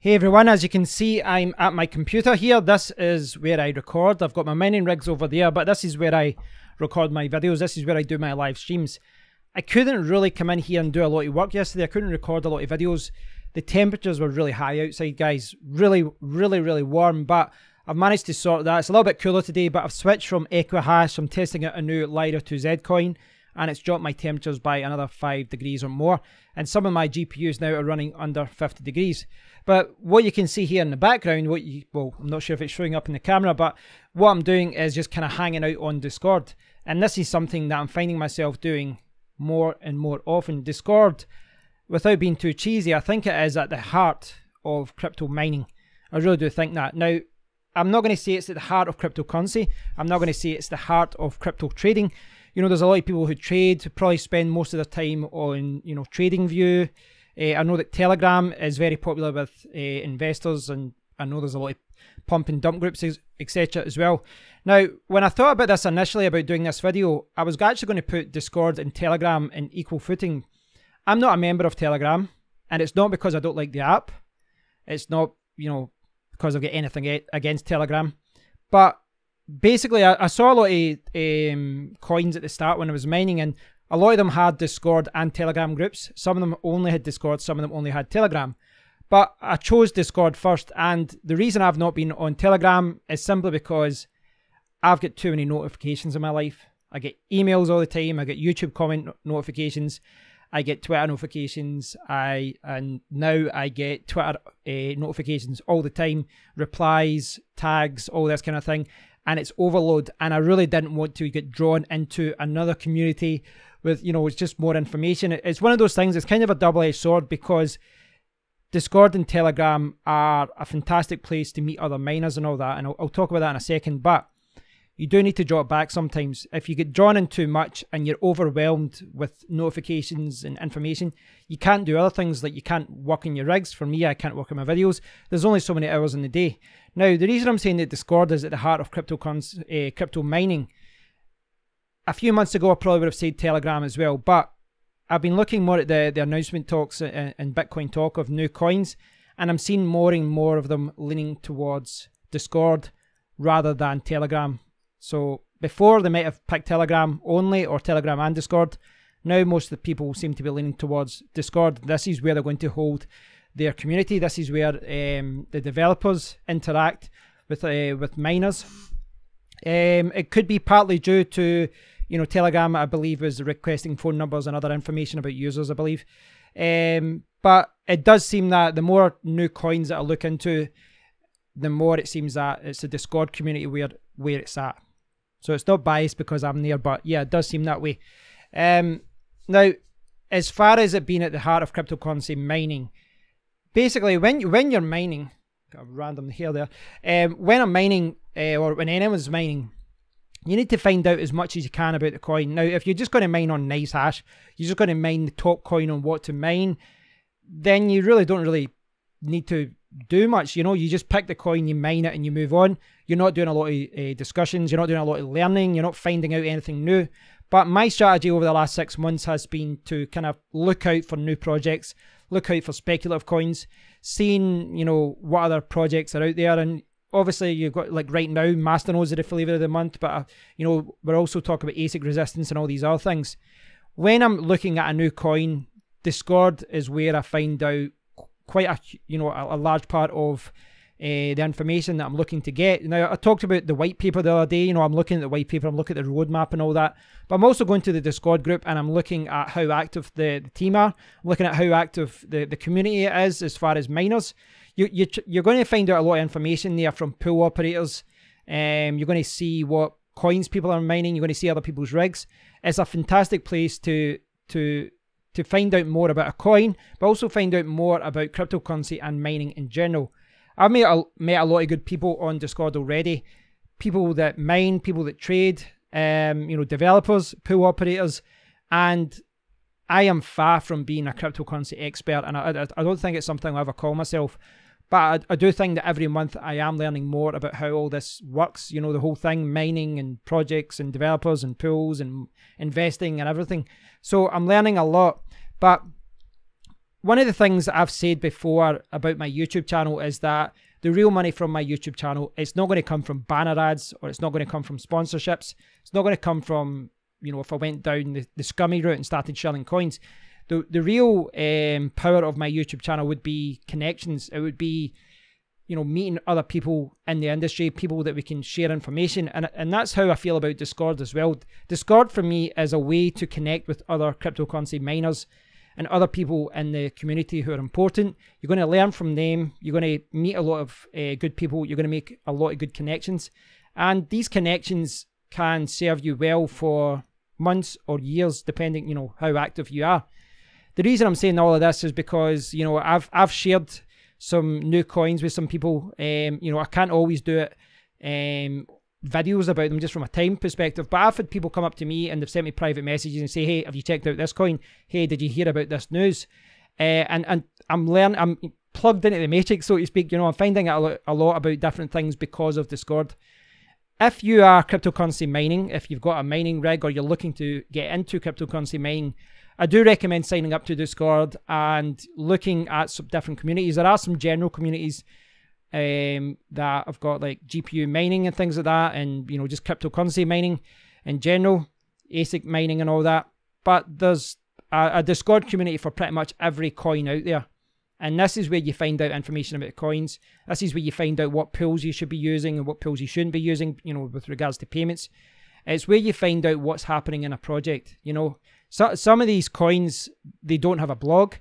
Hey everyone, as you can see, I'm at my computer here. This is where I record. I've got my mining rigs over there, but this is where I record my videos. This is where I do my live streams. I couldn't really come in here and do a lot of work yesterday. I couldn't record a lot of videos. The temperatures were really high outside, guys. Really warm, but I've managed to sort that. It's a little bit cooler today, but I've switched from Equihash. I'm testing out a new Lyra 2Z coin, and it's dropped my temperatures by another 5 degrees or more. And some of my GPUs now are running under 50 degrees. But what you can see here in the background, well, I'm not sure if it's showing up in the camera, but what I'm doing is just kind of hanging out on Discord. And this is something that I'm finding myself doing more and more often. Discord, without being too cheesy, I think it is at the heart of crypto mining. I really do think that. Now, I'm not going to say it's at the heart of cryptocurrency. I'm not going to say it's the heart of crypto trading. You know, there's a lot of people who trade, who probably spend most of their time on, you know, TradingView. I know that Telegram is very popular with investors, and I know there's a lot of pump and dump groups, etc. as well. Now, when I thought about this initially, about doing this video, I was actually going to put Discord and Telegram in equal footing. I'm not a member of Telegram, and it's not because I don't like the app. It's not, you know, because I've got anything against Telegram. But basically, I saw a lot of coins at the start when I was mining, and a lot of them had Discord and Telegram groups. Some of them only had Discord, some of them only had Telegram. But I chose Discord first, and the reason I've not been on Telegram is simply because I've got too many notifications in my life. I get emails all the time, I get YouTube comment notifications, I get Twitter notifications, and now I get Twitter notifications all the time, replies, tags, all this kind of thing. And it's overload, and I really didn't want to get drawn into another community with, you know, it's just more information. It's one of those things, it's kind of a double-edged sword, because Discord and Telegram are a fantastic place to meet other miners and all that, and I'll talk about that in a second, but you do need to draw it back sometimes. If you get drawn in too much and you're overwhelmed with notifications and information, you can't do other things, like you can't work in your rigs. For me, I can't work on my videos. There's only so many hours in the day. Now, the reason I'm saying that Discord is at the heart of crypto mining, a few months ago I probably would have said Telegram as well, but I've been looking more at the announcement talks and Bitcoin talk of new coins, and I'm seeing more and more of them leaning towards Discord rather than Telegram. So before, they might have picked Telegram only, or Telegram and Discord. Now most of the people seem to be leaning towards Discord. This is where they're going to hold their community. This is where the developers interact with miners. It could be partly due to, you know, Telegram, I believe, is requesting phone numbers and other information about users, I believe. But it does seem that the more new coins that I look into, the more it seems that it's the Discord community where it's at. So it's not biased because I'm there, but yeah, it does seem that way. Now, as far as it being at the heart of cryptocurrency mining, basically when you're mining, got a random here there, when I'm mining, or when anyone's mining, you need to find out as much as you can about the coin. Now, if you're just going to mine on NiceHash, you're just going to mine the top coin on what to mine, then you really don't need to do much. You know, you just pick the coin, you mine it, and you move on. You're not doing a lot of discussions, you're not doing a lot of learning, you're not finding out anything new. But my strategy over the last 6 months has been to kind of look out for new projects, look out for speculative coins, seeing, you know, what other projects are out there. And obviously you've got, like right now, Masternodes are the flavor of the month, but you know, we're also talking about ASIC resistance and all these other things. When I'm looking at a new coin, Discord is where I find out quite a large part of the information that I'm looking to get. Now, I talked about the white paper the other day. You know, I'm looking at the white paper, I'm looking at the roadmap and all that, but I'm also going to the Discord group, and I'm looking at how active the team are. I'm looking at how active the community is as far as miners. You're going to find out a lot of information there from pool operators. You're going to see what coins people are mining. You're going to see other people's rigs. It's a fantastic place to find out more about a coin, but also find out more about cryptocurrency and mining in general. I've met a lot of good people on Discord already. People that mine, people that trade, you know, developers, pool operators, and I am far from being a cryptocurrency expert, and I don't think it's something I'll ever call myself. But I do think that every month I am learning more about how all this works, you know, the whole thing, mining and projects and developers and pools and investing and everything. So I'm learning a lot. But one of the things that I've said before about my YouTube channel is that the real money from my YouTube channel, it's not going to come from banner ads, or it's not going to come from sponsorships. It's not going to come from, you know, if I went down the scummy route and started shelling coins. The real power of my YouTube channel would be connections. It would be, you know, meeting other people in the industry, people that we can share information. And that's how I feel about Discord as well. Discord for me is a way to connect with other cryptocurrency miners and other people in the community who are important. You're going to learn from them. You're going to meet a lot of good people. You're going to make a lot of good connections. And these connections can serve you well for months or years, depending, you know, how active you are. The reason I'm saying all of this is because, you know, I've shared some new coins with some people. You know, I can't always do it videos about them just from a time perspective, but I've had people come up to me and they've sent me private messages and say, hey, have you checked out this coin? Hey, did you hear about this news? And I'm plugged into the matrix, so to speak. You know, I'm finding out a lot about different things because of Discord. If you are cryptocurrency mining, if you've got a mining rig or you're looking to get into cryptocurrency mining, I do recommend signing up to Discord and looking at some different communities. There are some general communities that have got like GPU mining and things like that, and, you know, just cryptocurrency mining in general, ASIC mining and all that. But there's a Discord community for pretty much every coin out there. And this is where you find out information about coins. This is where you find out what pools you should be using and what pools you shouldn't be using, you know, with regards to payments. It's where you find out what's happening in a project, you know. So, some of these coins, they don't have a blog.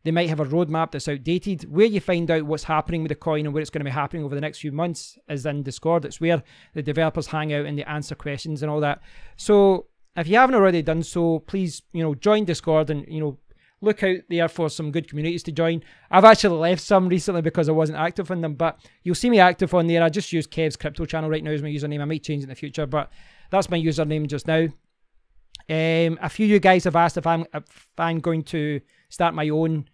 They might have a roadmap that's outdated. Where you find out what's happening with the coin and where it's going to be happening over the next few months is in Discord. It's where the developers hang out and they answer questions and all that. So if you haven't already done so, please, you know, join Discord and, you know, look out there for some good communities to join. I've actually left some recently because I wasn't active in them, but you'll see me active on there. I just use Kev's Crypto Channel right now as my username. I might change it in the future, but that's my username just now. A few of you guys have asked if I'm going to start my own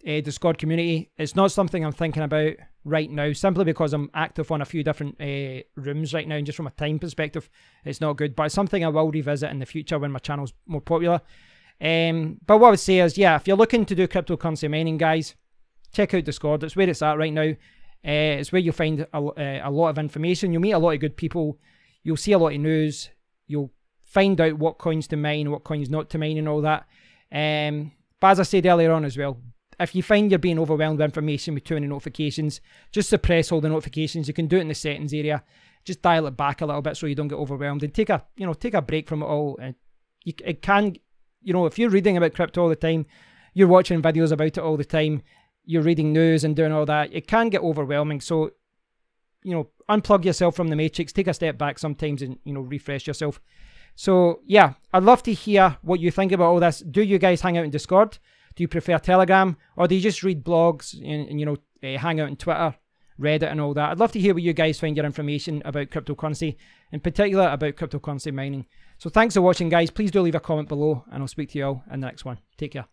Discord community. It's not something I'm thinking about right now, simply because I'm active on a few different rooms right now, and just from a time perspective, it's not good. But it's something I will revisit in the future when my channel's more popular. But what I would say is, yeah, if you're looking to do cryptocurrency mining, guys, check out Discord. It's where it's at right now. It's where you'll find a lot of information. You'll meet a lot of good people. You'll see a lot of news. You'll find out what coins to mine, what coins not to mine, and all that. But as I said earlier on as well, if you find you're being overwhelmed with information with too many notifications, just suppress all the notifications. You can do it in the settings area. Just dial it back a little bit so you don't get overwhelmed, and take a break from it all. It can, you know, if you're reading about crypto all the time, you're watching videos about it all the time, you're reading news and doing all that, it can get overwhelming. So, you know, unplug yourself from the matrix, take a step back sometimes, and, you know, refresh yourself. So yeah, I'd love to hear what you think about all this. Do you guys hang out in Discord? Do you prefer Telegram? Or do you just read blogs and you know, hang out on Twitter, Reddit and all that? I'd love to hear where you guys find your information about cryptocurrency, in particular about cryptocurrency mining. So thanks for watching, guys. Please do leave a comment below, and I'll speak to you all in the next one. Take care.